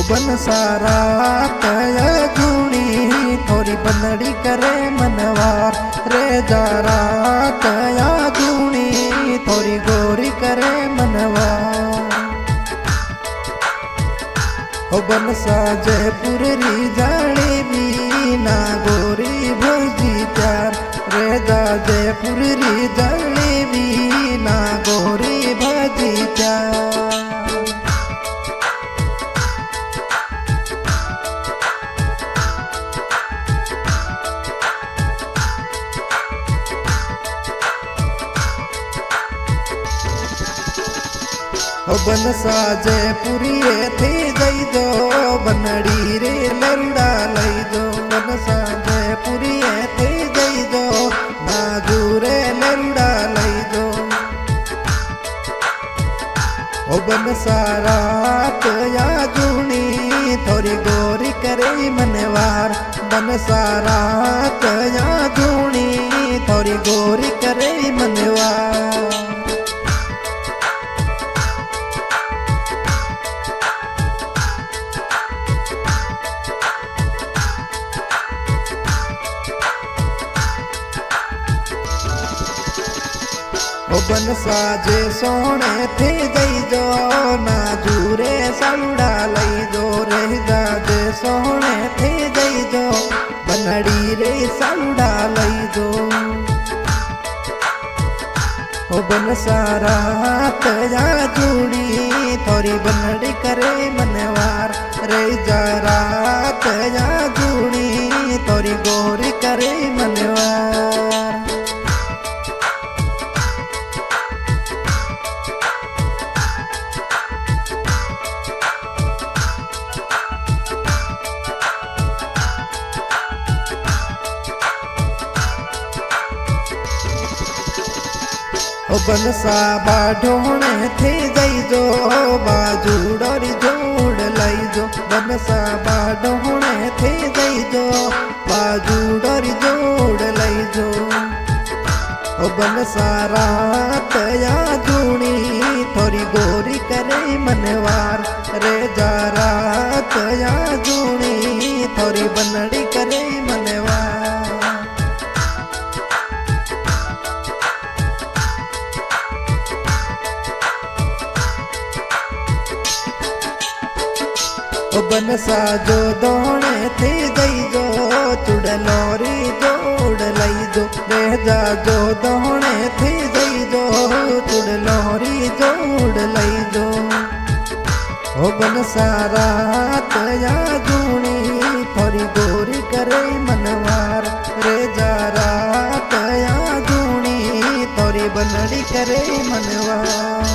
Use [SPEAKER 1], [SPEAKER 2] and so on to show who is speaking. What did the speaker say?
[SPEAKER 1] बन सारा तया जूनी थोड़ी बनड़ी करे मनवार रे जारा तया जूनी थोड़ी गोरी करे मनवार बन साजे पुरी जाली भी ना गोरी भौजी प्यार रे जाजे पुरी जाली भी ना गोरी भौजी प्यार बन साजे पुरिये थी जई जो बनड़ी रे लरुड़ा लई जो बन साजे पुरिये थी जई जो नाजूरे लरुड़ा लई जो बन सारा तया जूनी थोड़ी गोरी करे मनवार बन सारा तया जूनी थोड़ी गोरी करे मनवार बन साजे सोने थे जई जो नाजूरे सलुड़ा लई जो रे जाजे सोने थे जई जो बनड़ी रे सलुड़ा लई जो बन सारा तया जूड़ी थोड़ी बनड़ी करे मनवार रे जारा तया जूड़ी थोड़ी गोरी करे मनवार बन सा बाढ़ोने थे जई जो बाजू डोरी जोड़ लई जो बन सा बाढ़ोने थे जई जो बाजू डोरी जोड़ लई जो बन सारा तया जूनी थोड़ी गोरी करे मनवार रे जारा तया जूनी थोड़ी बनड़ी करे मनवार बन साजो दोने थे जई जो चुड़लोरी जोड़ लई जो रे जाजो दोने थे जई जो चुड़लोरी जोड़ लई जो बन सारा तया जूनी थोड़ी गोरी करे मनवार रे जारा तया जूनी थोड़ी बनड़ी करे मनवार